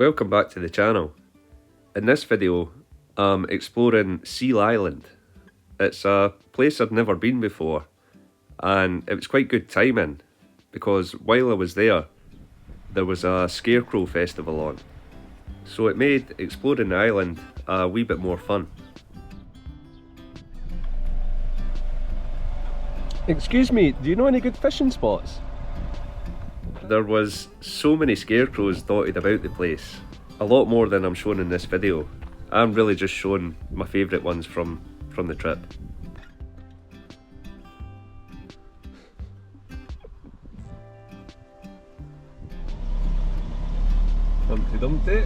Welcome back to the channel. In this video, I'm exploring Seil Island. It's a place I'd never been before, and it was quite good timing because while I was there was a scarecrow festival on, so it made exploring the island a wee bit more fun. Excuse me, do you know any good fishing spots? There was so many scarecrows dotted about the place, a lot more than I'm showing in this video. I'm really just showing my favourite ones from the trip. Humpty Dumpty.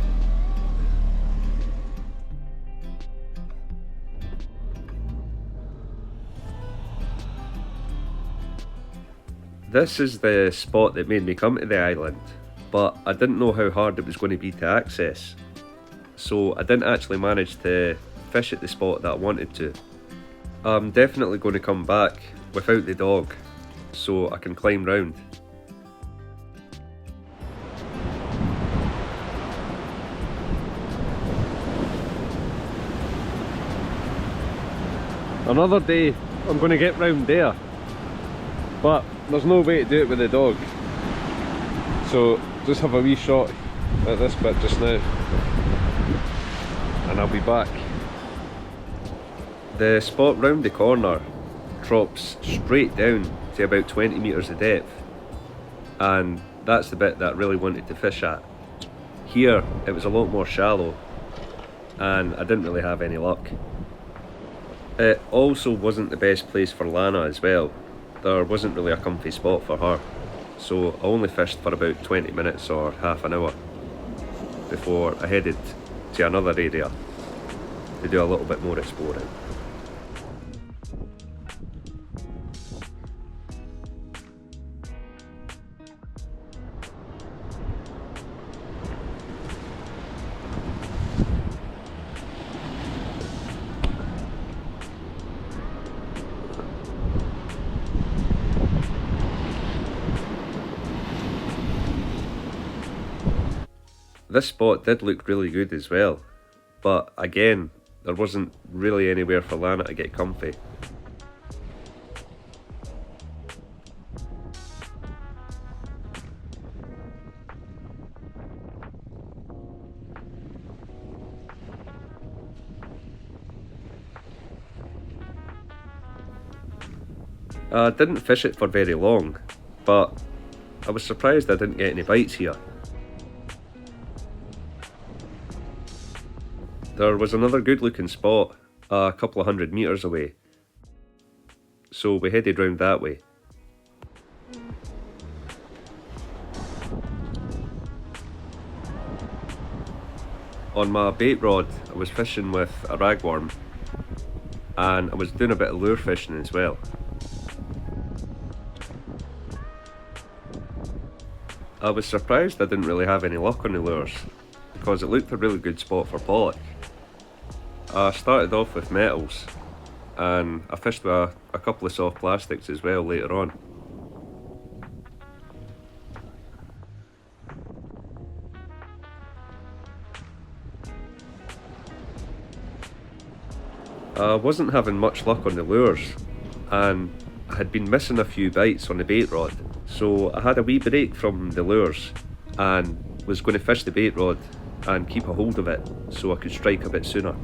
This is the spot that made me come to the island, but I didn't know how hard it was going to be to access, so I didn't actually manage to fish at the spot that I wanted to. I'm definitely going to come back without the dog so I can climb round. Another day I'm going to get round there, but there's no way to do it with the dog, so just have a wee shot at this bit just now and I'll be back. The spot round the corner drops straight down to about 20 metres of depth, and that's the bit that I really wanted to fish at. Here it was a lot more shallow and I didn't really have any luck. It also wasn't the best place for Lana as well. There wasn't really a comfy spot for her, so I only fished for about 20 minutes or half an hour before I headed to another area to do a little bit more exploring. This spot did look really good as well, but again, there wasn't really anywhere for Lana to get comfy. I didn't fish it for very long, but I was surprised I didn't get any bites here. There was another good looking spot a couple of 100 metres away, so we headed round that way. On my bait rod I was fishing with a ragworm, and I was doing a bit of lure fishing as well. I was surprised I didn't really have any luck on the lures, because it looked a really good spot for pollock. I started off with metals, and I fished with a couple of soft plastics as well later on. I wasn't having much luck on the lures, and I had been missing a few bites on the bait rod, so I had a wee break from the lures and was going to fish the bait rod and keep a hold of it so I could strike a bit sooner.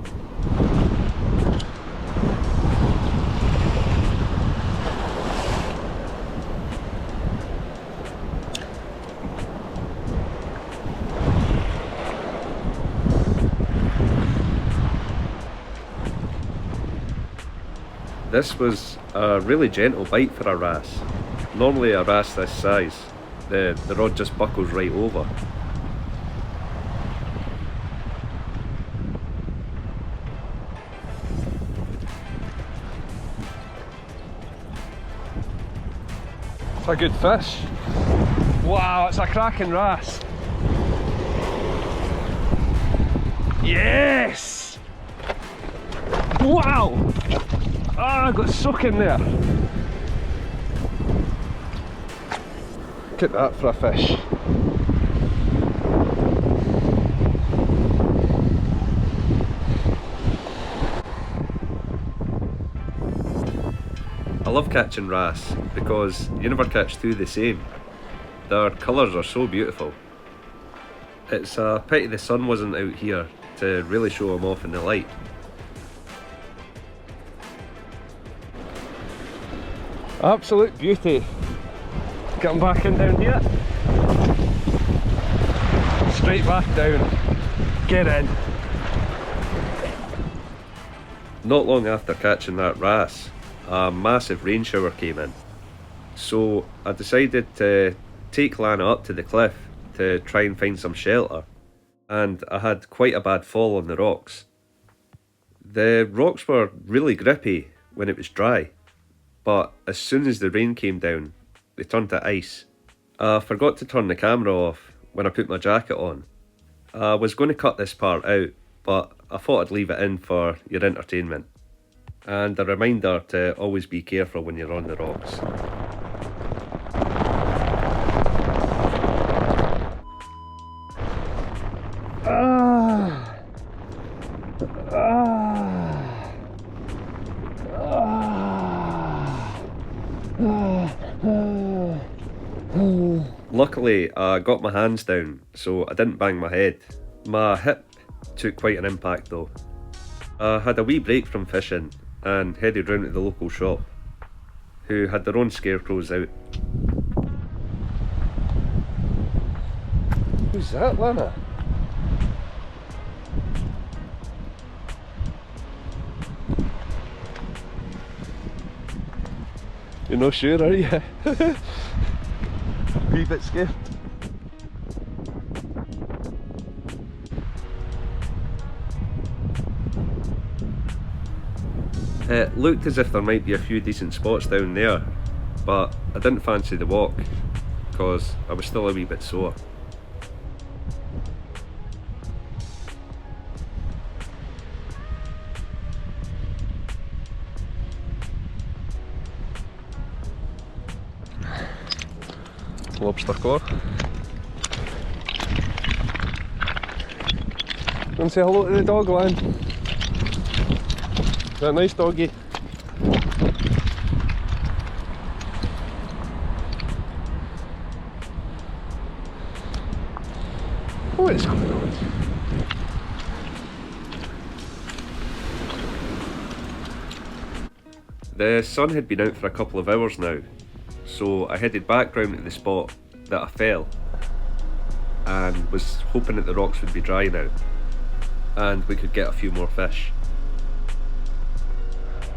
This was a really gentle bite for a wrasse. Normally a wrasse this size, the rod just buckles right over. It's a good fish. Wow, it's a cracking wrasse. Yes! Wow! Ah, I got stuck in there. Look at that for a fish. I love catching wrasse because you never catch two the same. Their colours are so beautiful. It's a pity the sun wasn't out here to really show them off in the light. Absolute beauty. Getting back in down here. Straight back down. Get in. Not long after catching that wrasse, a massive rain shower came in. So I decided to take Lana up to the cliff to try and find some shelter. And I had quite a bad fall on the rocks. The rocks were really grippy when it was dry, but as soon as the rain came down, they turned to ice. I forgot to turn the camera off when I put my jacket on. I was going to cut this part out, but I thought I'd leave it in for your entertainment. And a reminder to always be careful when you're on the rocks. Luckily, I got my hands down, so I didn't bang my head. My hip took quite an impact though. I had a wee break from fishing and headed round to the local shop, who had their own scarecrows out. Who's that, Lana? You're not sure, are you? Wee bit scared. It looked as if there might be a few decent spots down there, but I didn't fancy the walk because I was still a wee bit sore. Lobster core. Go and say hello to the dog, Lan. Is that a nice doggy? What is going on? The sun had been out for a couple of hours now, so I headed back round to the spot that I fell and was hoping that the rocks would be dry now and we could get a few more fish.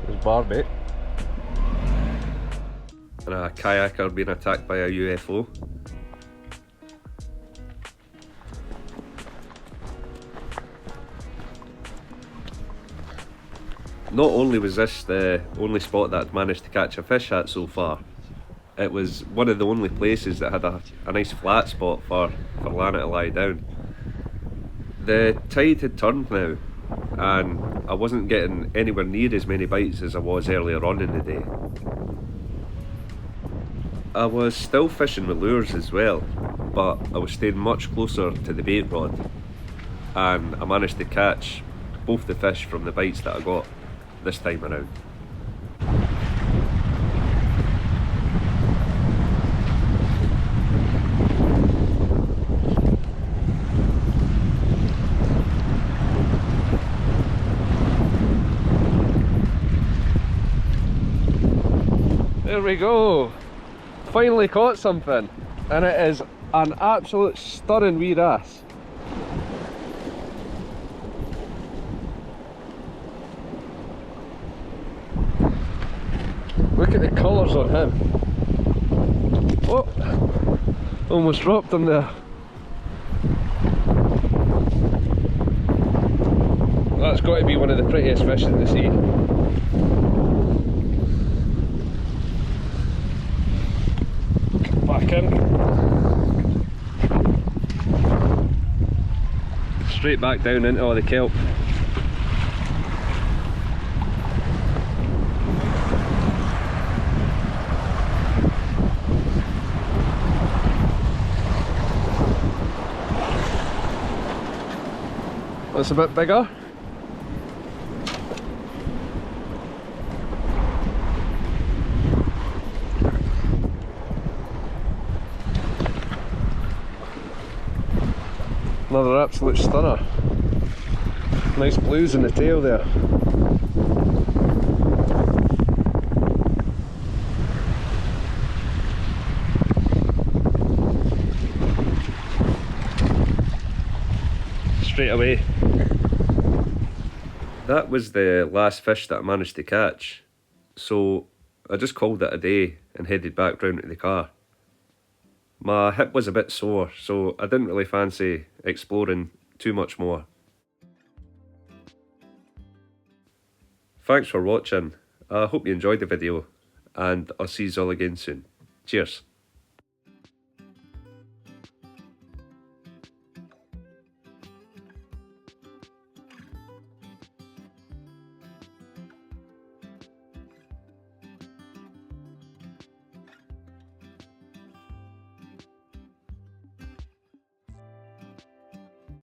There's barbait and a kayaker being attacked by a UFO. Not only was this the only spot that I'd managed to catch a fish at so far, it was one of the only places that had a nice flat spot for Lana to lie down. The tide had turned now, and I wasn't getting anywhere near as many bites as I was earlier on in the day. I was still fishing with lures as well, but I was staying much closer to the bait rod, and I managed to catch both the fish from the bites that I got this time around. There we go, finally caught something, and it is an absolute stunning wee wrasse. Look at the colours on him. Oh, almost dropped him there. That's got to be one of the prettiest fish in the sea. Back in. Straight back down into all the kelp. That's a bit bigger. Another absolute stunner. Nice blues in the tail there. Straight away. That was the last fish that I managed to catch, so I just called it a day and headed back round to the car. My hip was a bit sore, so I didn't really fancy exploring too much more. Thanks for watching. I hope you enjoyed the video, and I'll see you all again soon. Cheers.